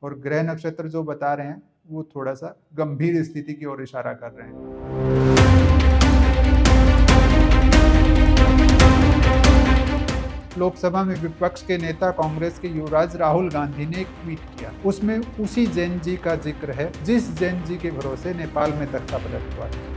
और ग्रह नक्षत्र जो बता रहे हैं वो थोड़ा सा गंभीर स्थिति की ओर इशारा कर रहे हैं। लोकसभा में विपक्ष के नेता कांग्रेस के युवराज राहुल गांधी ने एक ट्वीट किया। उसमें उसी जैन जी का जिक्र है जिस जैन जी के भरोसे नेपाल में तख्ता पलट हुआ है।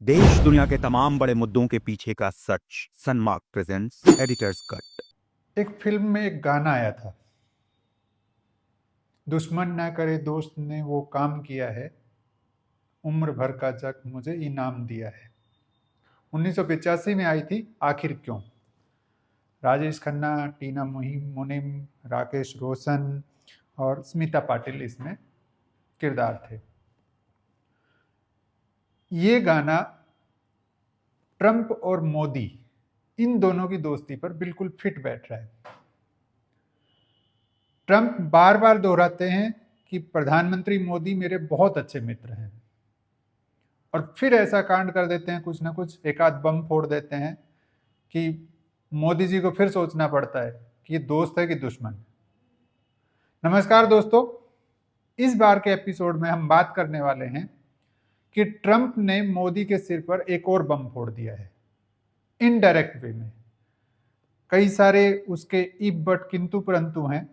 देश दुनिया के तमाम बड़े मुद्दों के पीछे का सच। सनमार्क प्रेजेंट्स एडिटर्स कट। एक फिल्म में एक गाना आया था, दुश्मन ना करे दोस्त ने वो काम किया है, उम्र भर का जख्म मुझे इनाम दिया है। 1985 में आई थी आखिर क्यों। राजेश खन्ना, टीना मुनीम, राकेश रोशन और स्मिता पाटिल इसमें किरदार थे। ये गाना ट्रंप और मोदी इन दोनों की दोस्ती पर बिल्कुल फिट बैठ रहा है। ट्रंप बार बार दोहराते हैं कि प्रधानमंत्री मोदी मेरे बहुत अच्छे मित्र हैं, और फिर ऐसा कांड कर देते हैं, कुछ ना कुछ एक आध बम फोड़ देते हैं कि मोदी जी को फिर सोचना पड़ता है कि ये दोस्त है कि दुश्मन। नमस्कार दोस्तों, इस बार के एपिसोड में हम बात करने वाले हैं कि ट्रंप ने मोदी के सिर पर एक और बम फोड़ दिया है इनडायरेक्ट वे में। कई सारे उसके इफ बट किंतु परंतु हैं,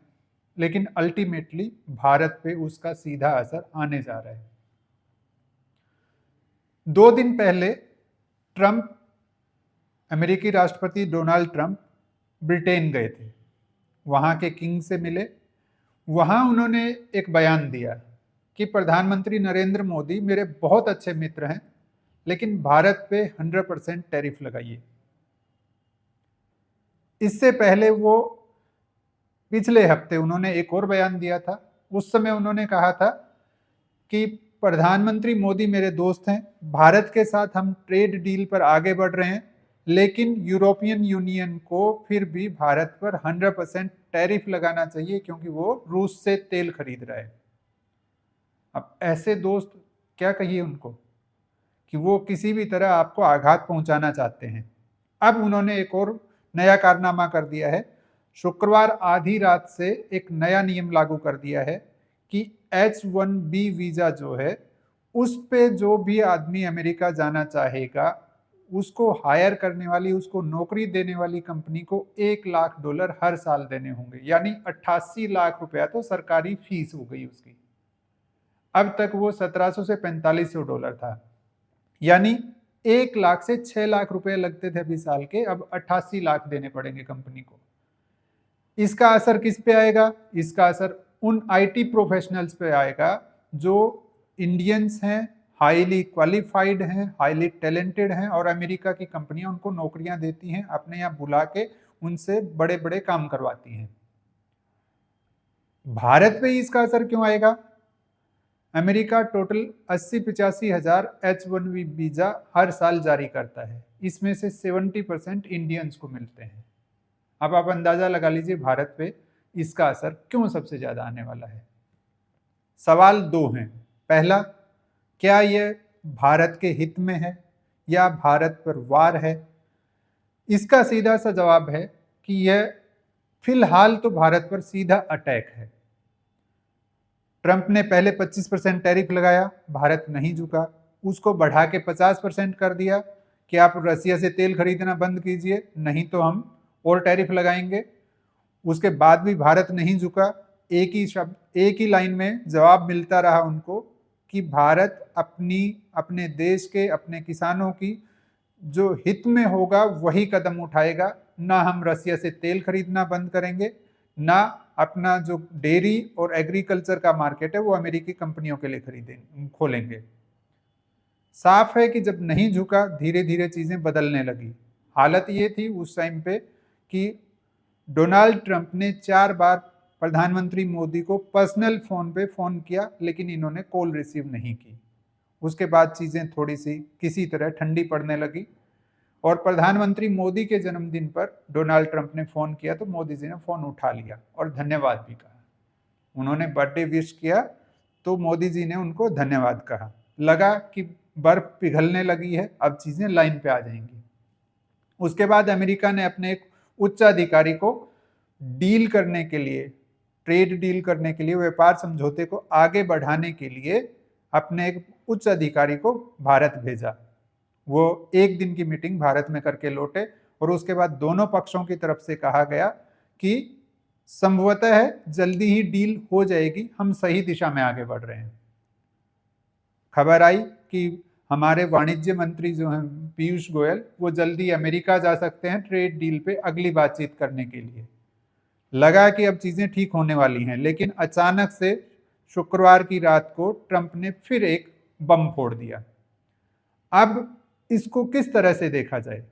लेकिन अल्टीमेटली भारत पे उसका सीधा असर आने जा रहा है। 2 दिन पहले ट्रंप, अमेरिकी राष्ट्रपति डोनाल्ड ट्रंप ब्रिटेन गए थे, वहां के किंग से मिले। वहां उन्होंने एक बयान दिया कि प्रधानमंत्री नरेंद्र मोदी मेरे बहुत अच्छे मित्र हैं, लेकिन भारत पे 100% टैरिफ लगाइए। इससे पहले वो पिछले हफ्ते उन्होंने एक और बयान दिया था। उस समय उन्होंने कहा था कि प्रधानमंत्री मोदी मेरे दोस्त हैं, भारत के साथ हम ट्रेड डील पर आगे बढ़ रहे हैं, लेकिन यूरोपियन यूनियन को फिर भी भारत पर 100% टैरिफ लगाना चाहिए क्योंकि वो रूस से तेल खरीद रहा है। अब ऐसे दोस्त क्या कहिए उनको कि वो किसी भी तरह आपको आघात पहुंचाना चाहते हैं। अब उन्होंने एक और नया कारनामा कर दिया है। शुक्रवार आधी रात से एक नया नियम लागू कर दिया है कि H1B वीजा जो है उस पे जो भी आदमी अमेरिका जाना चाहेगा उसको हायर करने वाली, उसको नौकरी देने वाली कंपनी को $1 लाख हर साल देने होंगे, यानी 88 लाख रुपया तो सरकारी फीस हो गई उसकी। अब तक वो 1700 से $4500 था, यानी 1 लाख से 6 लाख रुपए लगते थे अभी साल के, अब 88 लाख देने पड़ेंगे कंपनी को। इसका असर किस पे आएगा? इसका असर उन आईटी प्रोफेशनल्स पे आएगा जो इंडियंस हैं, हाईली क्वालिफाइड हैं, हाईली टैलेंटेड हैं, और अमेरिका की कंपनियां उनको नौकरियां देती हैं, अपने यहाँ बुला के उनसे बड़े बड़े काम करवाती हैं। भारत पे इसका असर क्यों आएगा? अमेरिका टोटल 80-85 हजार H1B वीजा हर साल जारी करता है, इसमें से 70% इंडियंस को मिलते हैं। अब आप अंदाजा लगा लीजिए भारत पे इसका असर क्यों सबसे ज्यादा आने वाला है। सवाल 2 हैं। पहला, क्या यह भारत के हित में है या भारत पर वार है? इसका सीधा सा जवाब है कि यह फिलहाल तो भारत पर सीधा अटैक है। ट्रंप ने पहले 25% टैरिफ लगाया, भारत नहीं झुका, उसको बढ़ा के 50% कर दिया कि आप रसिया से तेल खरीदना बंद कीजिए, नहीं तो हम और टैरिफ लगाएंगे। उसके बाद भी भारत नहीं झुका। एक ही शब्द, एक ही लाइन में जवाब मिलता रहा उनको कि भारत अपने देश के, अपने किसानों की जो हित में होगा वही कदम उठाएगा। ना हम रसिया से तेल खरीदना बंद करेंगे, ना अपना जो डेयरी और एग्रीकल्चर का मार्केट है वो अमेरिकी कंपनियों के लिए खोलेंगे। साफ है कि जब नहीं झुका, धीरे धीरे चीजें बदलने लगी। हालत ये थी उस टाइम पे कि डोनाल्ड ट्रंप ने 4 बार प्रधानमंत्री मोदी को पर्सनल फोन पे फोन किया, लेकिन इन्होंने कॉल रिसीव नहीं की। उसके बाद चीजें थोड़ी सी किसी तरह ठंडी पड़ने लगी और प्रधानमंत्री मोदी के जन्मदिन पर डोनाल्ड ट्रंप ने फोन किया तो मोदी जी ने फोन उठा लिया और धन्यवाद भी कहा। उन्होंने बर्थडे विश किया तो मोदी जी ने उनको धन्यवाद कहा। लगा कि बर्फ पिघलने लगी है, अब चीजें लाइन पे आ जाएंगी। उसके बाद अमेरिका ने अपने एक उच्च अधिकारी को डील करने के लिए, ट्रेड डील करने के लिए, व्यापार समझौते को आगे बढ़ाने के लिए अपने एक उच्च अधिकारी को भारत भेजा। वो एक दिन की मीटिंग भारत में करके लौटे और उसके बाद दोनों पक्षों की तरफ से कहा गया कि संभवतः जल्दी ही डील हो जाएगी, हम सही दिशा में आगे बढ़ रहे हैं। खबर आई कि हमारे वाणिज्य मंत्री जो हैं पीयूष गोयल, वो जल्दी अमेरिका जा सकते हैं ट्रेड डील पे अगली बातचीत करने के लिए। लगा कि अब चीजें ठीक होने वाली हैं, लेकिन अचानक से शुक्रवार की रात को ट्रंप ने फिर एक बम फोड़ दिया। अब इसको किस तरह से देखा जाए?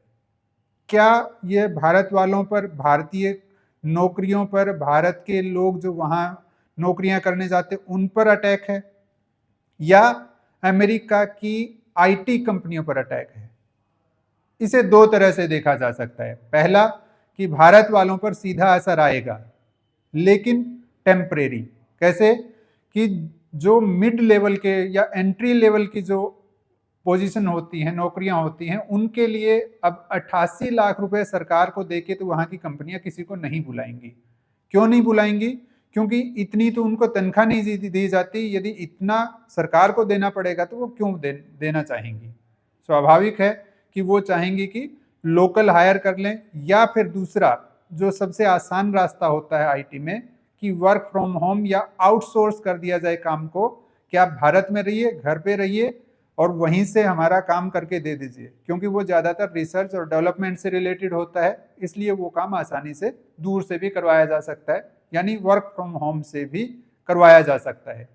क्या यह भारत वालों पर, भारतीय नौकरियों पर, भारत के लोग जो वहां नौकरियां करने जाते उन पर अटैक है, या अमेरिका की आईटी कंपनियों पर अटैक है? इसे दो तरह से देखा जा सकता है। पहला कि भारत वालों पर सीधा असर आएगा, लेकिन टेम्परेरी। कैसे? कि जो मिड लेवल के या एंट्री लेवल की जो पोजीशन होती हैं, नौकरियां होती हैं, उनके लिए अब 88 लाख रुपए सरकार को देके तो वहां की कंपनियां किसी को नहीं बुलाएंगी। क्यों नहीं बुलाएंगी? क्योंकि इतनी तो उनको तनख्वाह नहीं दी जाती। यदि इतना सरकार को देना पड़ेगा तो वो क्यों देना चाहेंगी? स्वाभाविक है कि वो चाहेंगी कि लोकल हायर कर लें, या फिर दूसरा जो सबसे आसान रास्ता होता है आईटी में कि वर्क फ्रॉम होम या आउटसोर्स कर दिया जाए काम को, कि आप भारत में रहिए, घर पे रहिए और वहीं से हमारा काम करके दे दीजिए। क्योंकि वो ज़्यादातर रिसर्च और डेवलपमेंट से रिलेटेड होता है, इसलिए वो काम आसानी से दूर से भी करवाया जा सकता है, यानी वर्क फ्रॉम होम से भी करवाया जा सकता है।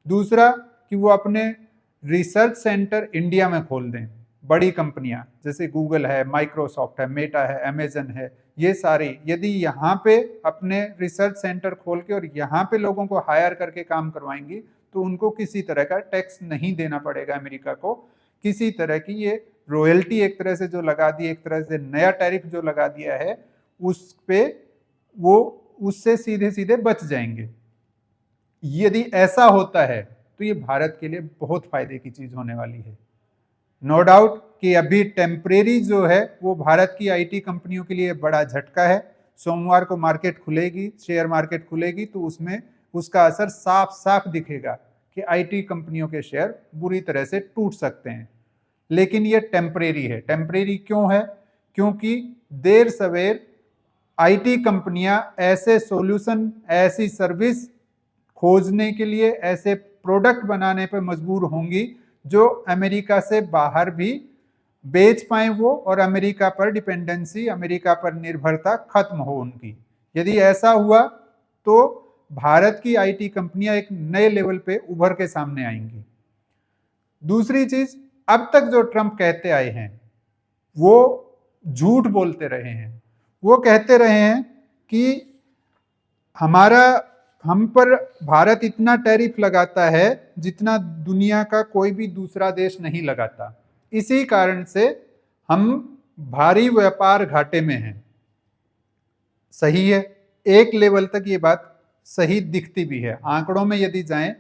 दूसरा कि वो अपने रिसर्च सेंटर इंडिया में खोल दें। बड़ी कंपनियां जैसे गूगल है, माइक्रोसॉफ्ट है, मेटा है, अमेजन है, ये सारी यदि यहाँ पे अपने रिसर्च सेंटर खोल के और यहाँ पे लोगों को हायर करके काम करवाएंगी तो उनको किसी तरह का टैक्स नहीं देना पड़ेगा अमेरिका को। किसी तरह की ये रॉयल्टी एक तरह से जो लगा दी, एक तरह से नया टैरिफ जो लगा दिया है, उस पे वो उससे सीधे सीधे बच जाएंगे। यदि ऐसा होता है तो ये भारत के लिए बहुत फायदे की चीज होने वाली है। नो डाउट कि अभी टेम्परेरी जो है वो भारत की आईटी कंपनियों के लिए बड़ा झटका है। सोमवार को मार्केट खुलेगी, शेयर मार्केट खुलेगी, तो उसमें उसका असर साफ साफ दिखेगा कि आईटी कंपनियों के शेयर बुरी तरह से टूट सकते हैं। लेकिन ये टेम्परेरी है। टेम्परेरी क्यों है? क्योंकि देर सवेर आईटी कंपनियां ऐसे सॉल्यूशन, ऐसी सर्विस खोजने के लिए, ऐसे प्रोडक्ट बनाने पर मजबूर होंगी जो अमेरिका से बाहर भी बेच पाए वो, और अमेरिका पर डिपेंडेंसी, अमेरिका पर निर्भरता खत्म हो उनकी। यदि ऐसा हुआ तो भारत की आईटी कंपनियां एक नए लेवल पे उभर के सामने आएंगी। दूसरी चीज, अब तक जो ट्रंप कहते आए हैं वो झूठ बोलते रहे हैं। वो कहते रहे हैं कि हम पर भारत इतना टैरिफ लगाता है जितना दुनिया का कोई भी दूसरा देश नहीं लगाता, इसी कारण से हम भारी व्यापार घाटे में हैं। सही है, एक लेवल तक ये बात सही दिखती भी है। आंकड़ों में यदि जाएं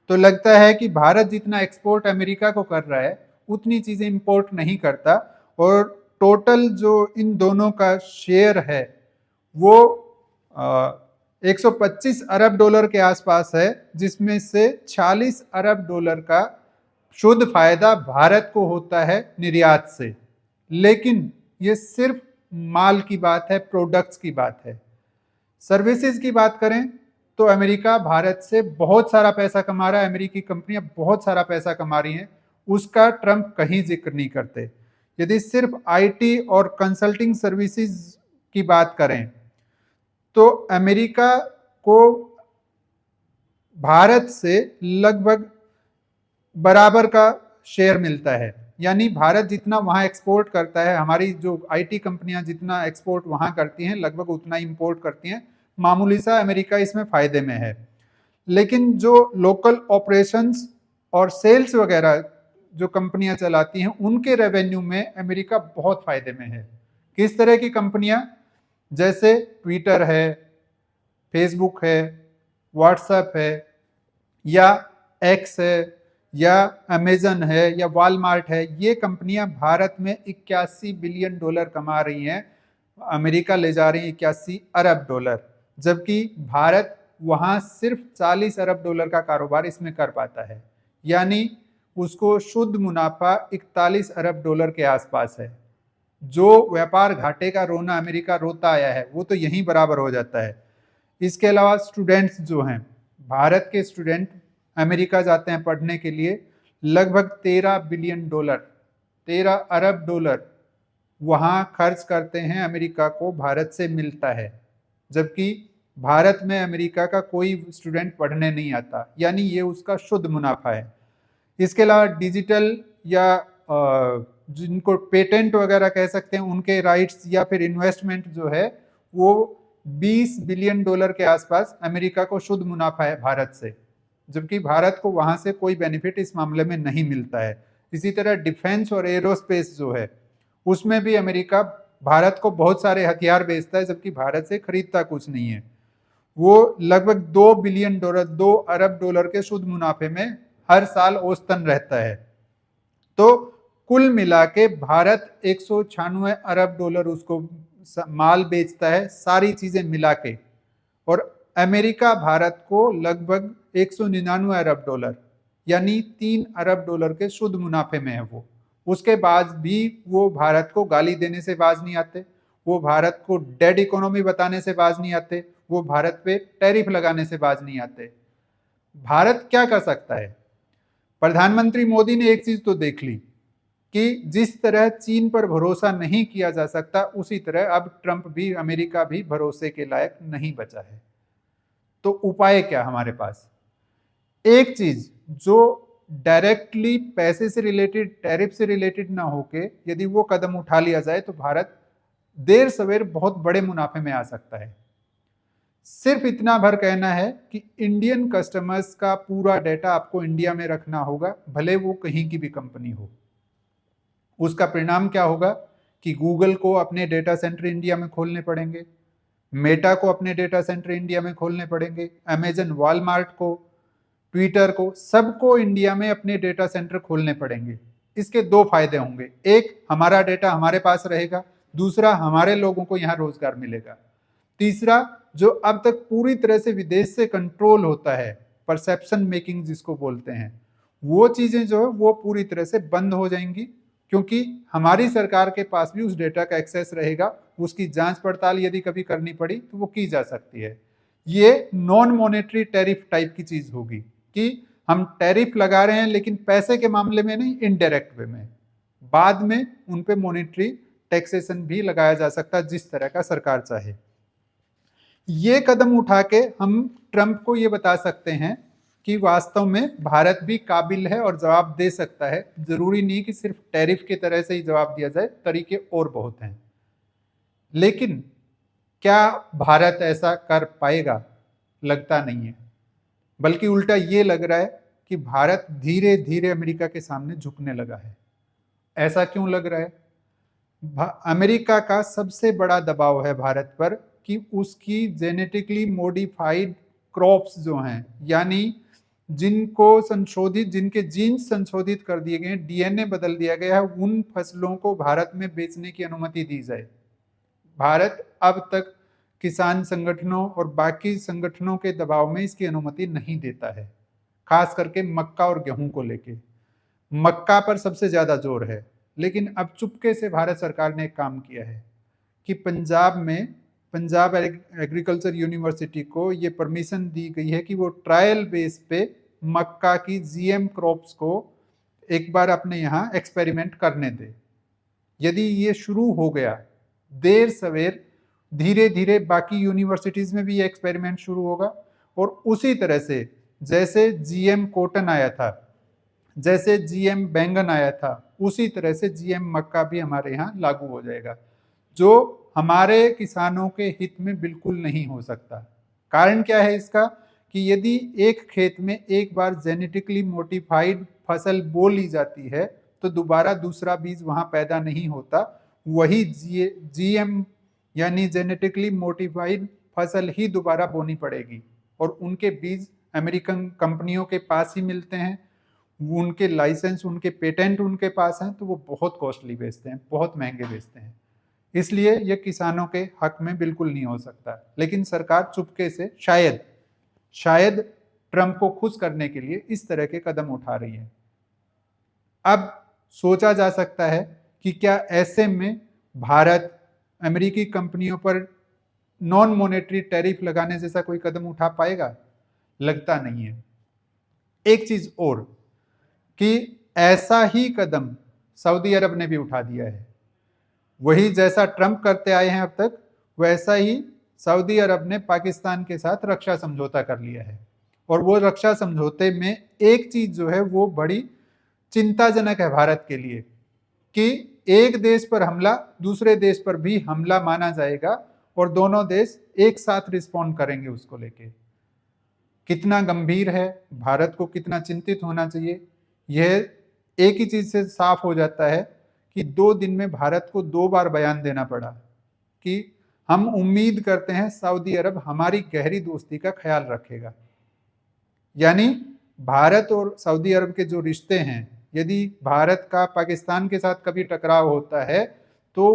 तो लगता है कि भारत जितना एक्सपोर्ट अमेरिका को कर रहा है उतनी चीजें इंपोर्ट नहीं करता, और टोटल जो इन दोनों का शेयर है वो 125 अरब डॉलर के आसपास है, जिसमें से 46 अरब डॉलर का शुद्ध फायदा भारत को होता है निर्यात से। लेकिन ये सिर्फ माल की बात है, प्रोडक्ट्स की बात है। सर्विसेज की बात करें तो अमेरिका भारत से बहुत सारा पैसा कमा रहा है, अमेरिकी कंपनियां बहुत सारा पैसा कमा रही हैं, उसका ट्रंप कहीं जिक्र नहीं करते। यदि सिर्फ आईटी और कंसल्टिंग सर्विसेज की बात करें तो अमेरिका को भारत से लगभग बराबर का शेयर मिलता है। यानी भारत जितना वहां एक्सपोर्ट करता है, हमारी जो आईटी कंपनियां जितना एक्सपोर्ट वहां करती हैं लगभग उतना इंपोर्ट करती हैं। मामूली सा अमेरिका इसमें फायदे में है। लेकिन जो लोकल ऑपरेशंस और सेल्स वगैरह जो कंपनियां चलाती हैं उनके रेवेन्यू में अमेरिका बहुत फायदे में है। किस तरह की कंपनियां? जैसे ट्विटर है, फेसबुक है, व्हाट्सएप है, या एक्स है, या अमेजन है, या वॉलमार्ट है। ये कंपनियां भारत में 81 बिलियन डॉलर कमा रही हैं, अमेरिका ले जा रही है 81 अरब डॉलर, जबकि भारत वहां सिर्फ 40 अरब डॉलर का कारोबार इसमें कर पाता है। यानी उसको शुद्ध मुनाफा 41 अरब डॉलर के आसपास है। जो व्यापार घाटे का रोना अमेरिका रोता आया है वो तो यहीं बराबर हो जाता है। इसके अलावा स्टूडेंट्स जो हैं, भारत के स्टूडेंट अमेरिका जाते हैं पढ़ने के लिए, लगभग 13 बिलियन डॉलर, 13 अरब डॉलर वहां खर्च करते हैं, अमेरिका को भारत से मिलता है। जबकि भारत में अमेरिका का कोई स्टूडेंट पढ़ने नहीं आता, यानी ये उसका शुद्ध मुनाफा है। इसके अलावा डिजिटल या जिनको पेटेंट वगैरह कह सकते हैं उनके राइट्स या फिर इन्वेस्टमेंट जो है वो 20 बिलियन डॉलर के आसपास अमेरिका को शुद्ध मुनाफा है भारत से, जबकि भारत को वहां से कोई बेनिफिट इस मामले में नहीं मिलता है। इसी तरह डिफेंस और एरोस्पेस जो है उसमें भी अमेरिका भारत को बहुत सारे हथियार बेचता है, जबकि भारत से खरीदता कुछ नहीं है। वो लगभग 2 बिलियन डॉलर, 2 अरब डॉलर के शुद्ध मुनाफे में हर साल औसतन रहता है। तो कुल मिला के भारत 196 अरब डॉलर उसको माल बेचता है, सारी चीजें मिला के, और अमेरिका भारत को लगभग 199 अरब डॉलर यानी 3 अरब डॉलर के शुद्ध मुनाफे में है वो। उसके बाद भी वो भारत को गाली देने से बाज नहीं आते, वो भारत को डेड इकोनॉमी बताने से बाज नहीं आते, वो भारत पे टैरिफ लगाने से बाज नहीं आते। भारत क्या कर सकता है? प्रधानमंत्री मोदी ने एक चीज तो देख ली कि जिस तरह चीन पर भरोसा नहीं किया जा सकता, उसी तरह अब ट्रंप भी, अमेरिका भी भरोसे के लायक नहीं बचा है। तो उपाय क्या हमारे पास? एक चीज जो डायरेक्टली पैसे से रिलेटेड, टैरिफ से रिलेटेड ना होके यदि वो कदम उठा लिया जाए तो भारत देर सवेर बहुत बड़े मुनाफे में आ सकता है। सिर्फ इतना भर कहना है कि इंडियन कस्टमर्स का पूरा डेटा आपको इंडिया में रखना होगा, भले वो कहीं की भी कंपनी हो। उसका परिणाम क्या होगा कि गूगल को अपने डेटा सेंटर इंडिया में खोलने पड़ेंगे, मेटा को अपने डेटा सेंटर इंडिया में खोलने पड़ेंगे, अमेजन, वॉलमार्ट को, ट्विटर को, सबको इंडिया में अपने डेटा सेंटर खोलने पड़ेंगे। इसके दो फायदे होंगे, एक हमारा डेटा हमारे पास रहेगा, दूसरा हमारे लोगों को यहाँ रोजगार मिलेगा, तीसरा जो अब तक पूरी तरह से विदेश से कंट्रोल होता है, परसेप्शन मेकिंग जिसको बोलते हैं, वो चीजें जो है वो पूरी तरह से बंद हो जाएंगी, क्योंकि हमारी सरकार के पास भी उस डेटा का एक्सेस रहेगा। उसकी जांच पड़ताल यदि कभी करनी पड़ी तो वो की जा सकती है। ये नॉन मॉनेटरी टैरिफ टाइप की चीज होगी कि हम टैरिफ लगा रहे हैं लेकिन पैसे के मामले में नहीं, इनडायरेक्ट वे में। बाद में उन पे मॉनेटरी टैक्सेशन भी लगाया जा सकता है जिस तरह का सरकार चाहे। ये कदम उठा के हम ट्रंप को ये बता सकते हैं कि वास्तव में भारत भी काबिल है और जवाब दे सकता है। जरूरी नहीं कि सिर्फ टैरिफ की तरह से ही जवाब दिया जाए, तरीके और बहुत हैं। लेकिन क्या भारत ऐसा कर पाएगा? लगता नहीं है, बल्कि उल्टा ये लग रहा है कि भारत धीरे धीरे अमेरिका के सामने झुकने लगा है। ऐसा क्यों लग रहा है? अमेरिका का सबसे बड़ा दबाव है भारत पर कि उसकी जेनेटिकली मॉडिफाइड क्रॉप्स जो हैं, यानी जिनको संशोधित, जिनके जीन्स संशोधित कर दिए गए हैं, डीएनए बदल दिया गया है, उन फसलों को भारत में बेचने की अनुमति दी जाए। भारत अब तक किसान संगठनों और बाकी संगठनों के दबाव में इसकी अनुमति नहीं देता है, खास करके मक्का और गेहूं को लेके। मक्का पर सबसे ज्यादा जोर है, लेकिन अब चुपके से भारत सरकार ने एक काम किया है कि पंजाब में, पंजाब एग्रीकल्चर यूनिवर्सिटी को ये परमिशन दी गई है कि वो ट्रायल बेस पे मक्का की जीएम क्रॉप्स को एक बार अपने यहाँ एक्सपेरिमेंट करने दे। यदि ये शुरू हो गया, देर सवेर धीरे धीरे बाकी यूनिवर्सिटीज में भी ये एक्सपेरिमेंट शुरू होगा, और उसी तरह से जैसे जीएम कॉटन आया था, जैसे जीएम बैंगन आया था, उसी तरह से जीएम मक्का भी हमारे यहाँ लागू हो जाएगा, जो हमारे किसानों के हित में बिल्कुल नहीं हो सकता। कारण क्या है इसका कि यदि एक खेत में एक बार जेनेटिकली मॉडिफाइड फसल बो ली जाती है तो दोबारा दूसरा बीज वहां पैदा नहीं होता, वही जीएम यानी जेनेटिकली मॉडिफाइड फसल ही दोबारा बोनी पड़ेगी और उनके बीज अमेरिकन कंपनियों के पास ही मिलते हैं, उनके लाइसेंस उनके पेटेंट उनके पास हैं, तो वो बहुत कॉस्टली बेचते हैं, बहुत महंगे बेचते हैं। इसलिए ये किसानों के हक में बिल्कुल नहीं हो सकता। लेकिन सरकार चुपके से शायद ट्रंप को खुश करने के लिए इस तरह के कदम उठा रही है। अब सोचा जा सकता है कि क्या ऐसे में भारत अमेरिकी कंपनियों पर नॉन मॉनेटरी टैरिफ लगाने जैसा कोई कदम उठा पाएगा? लगता नहीं है। एक चीज और कि ऐसा ही कदम सऊदी अरब ने भी उठा दिया है। वही जैसा ट्रंप करते आए हैं अब तक, वैसा ही सऊदी अरब ने पाकिस्तान के साथ रक्षा समझौता कर लिया है। और वो रक्षा समझौते में एक चीज जो है वो बड़ी चिंताजनक है भारत के लिए कि एक देश पर हमला दूसरे देश पर भी हमला माना जाएगा और दोनों देश एक साथ रिस्पॉन्ड करेंगे उसको लेके। कितना गंभीर है, भारत को कितना चिंतित होना चाहिए, यह एक ही चीज से साफ हो जाता है कि 2 दिन में भारत को 2 बार बयान देना पड़ा कि हम उम्मीद करते हैं सऊदी अरब हमारी गहरी दोस्ती का ख्याल रखेगा। यानी भारत और सऊदी अरब के जो रिश्ते हैं, यदि भारत का पाकिस्तान के साथ कभी टकराव होता है तो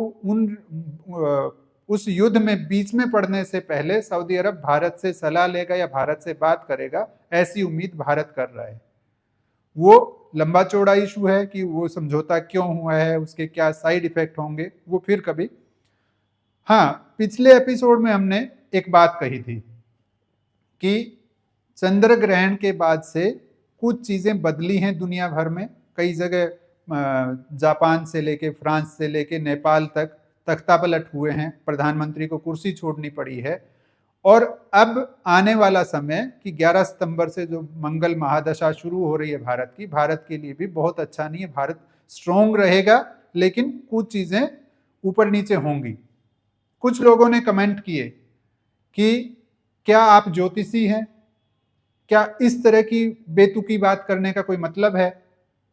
उस युद्ध में बीच में पड़ने से पहले सऊदी अरब भारत से सलाह लेगा या भारत से बात करेगा, ऐसी उम्मीद भारत कर रहा है। वो लंबा चौड़ा इशू है कि वो समझौता क्यों हुआ है, उसके क्या साइड इफेक्ट होंगे, वो फिर कभी। हाँ, पिछले एपिसोड में हमने एक बात कही थी कि चंद्र ग्रहण के बाद से कुछ चीजें बदली हैं दुनिया भर में। कई जगह जापान से लेके फ्रांस से लेके नेपाल तक तख्तापलट हुए हैं, प्रधानमंत्री को कुर्सी छोड़नी पड़ी है। और अब आने वाला समय कि 11 सितंबर से जो मंगल महादशा शुरू हो रही है भारत की, भारत के लिए भी बहुत अच्छा नहीं है। भारत स्ट्रोंग रहेगा लेकिन कुछ चीजें ऊपर नीचे होंगी। कुछ लोगों ने कमेंट किए कि क्या आप ज्योतिषी हैं, क्या इस तरह की बेतुकी बात करने का कोई मतलब है?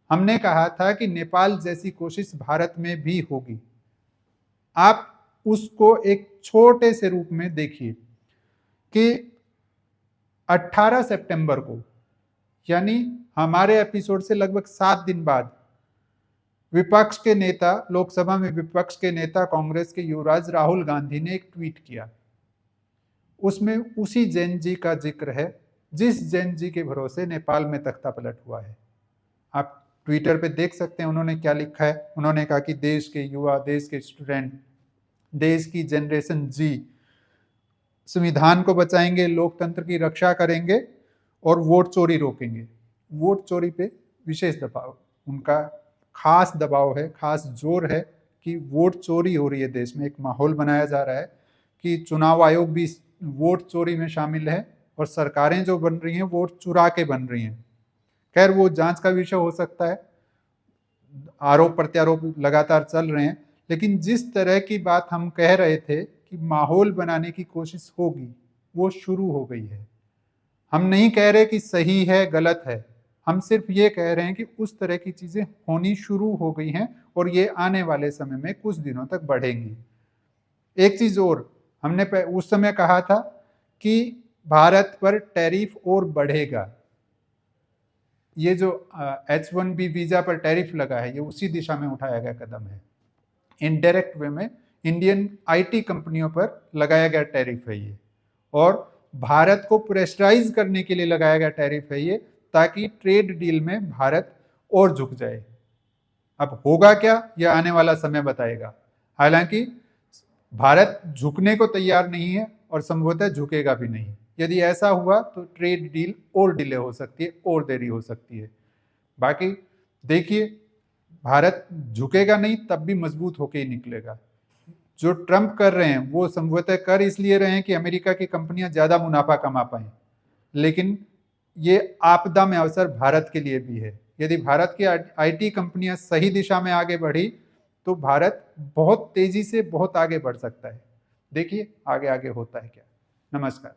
हमने कहा था कि नेपाल जैसी कोशिश भारत में भी होगी। आप उसको एक छोटे से रूप में देखिए कि 18 सितंबर को, यानी हमारे एपिसोड से लगभग 7 दिन बाद, विपक्ष के नेता, लोकसभा में विपक्ष के नेता कांग्रेस के युवराज राहुल गांधी ने एक ट्वीट किया। उसमें उसी जैन जी का जिक्र है जिस जैन जी के भरोसे नेपाल में तख्तापलट हुआ है। आप ट्विटर पे देख सकते हैं उन्होंने क्या लिखा है। उन्होंने कहा कि देश के युवा, देश के स्टूडेंट, देश की जनरेशन जी संविधान को बचाएंगे, लोकतंत्र की रक्षा करेंगे और वोट चोरी रोकेंगे। वोट चोरी पे विशेष दबाव, उनका खास दबाव है, खास जोर है कि वोट चोरी हो रही है देश में। एक माहौल बनाया जा रहा है कि चुनाव आयोग भी वोट चोरी में शामिल है और सरकारें जो बन रही हैं वोट चुरा के बन रही हैं। खैर वो जांच का विषय हो सकता है, आरोप प्रत्यारोप लगातार चल रहे हैं, लेकिन जिस तरह की बात हम कह रहे थे कि माहौल बनाने की कोशिश होगी, वो शुरू हो गई है। हम नहीं कह रहे कि सही है गलत है, हम सिर्फ ये कह रहे हैं कि उस तरह की चीजें होनी शुरू हो गई हैं और ये आने वाले समय में कुछ दिनों तक बढ़ेंगी। एक चीज और, हमने उस समय कहा था कि भारत पर टैरिफ और बढ़ेगा। ये जो H1B वीजा पर टैरिफ लगा है, ये उसी दिशा में उठाया गया कदम है। इनडायरेक्ट वे में इंडियन IT कंपनियों पर लगाया गया टैरिफ है ये, और भारत को प्रेशराइज करने के लिए लगाया गया टैरिफ है ये, ताकि ट्रेड डील में भारत और झुक जाए। अब होगा क्या, यह आने वाला समय बताएगा। हालांकि भारत झुकने को तैयार नहीं है और संभवतः झुकेगा भी नहीं। यदि ऐसा हुआ तो ट्रेड डील और डिले हो सकती है, और देरी हो सकती है। बाकी देखिए, भारत झुकेगा नहीं तब भी मजबूत होके ही निकलेगा। जो ट्रंप कर रहे हैं वो संभवतः कर इसलिए रहे हैं कि अमेरिका की कंपनियां ज्यादा मुनाफा कमा पाएं, लेकिन ये आपदा में अवसर भारत के लिए भी है। यदि भारत की IT कंपनियां सही दिशा में आगे बढ़ी तो भारत बहुत तेजी से बहुत आगे बढ़ सकता है। देखिए आगे आगे होता है क्या। नमस्कार।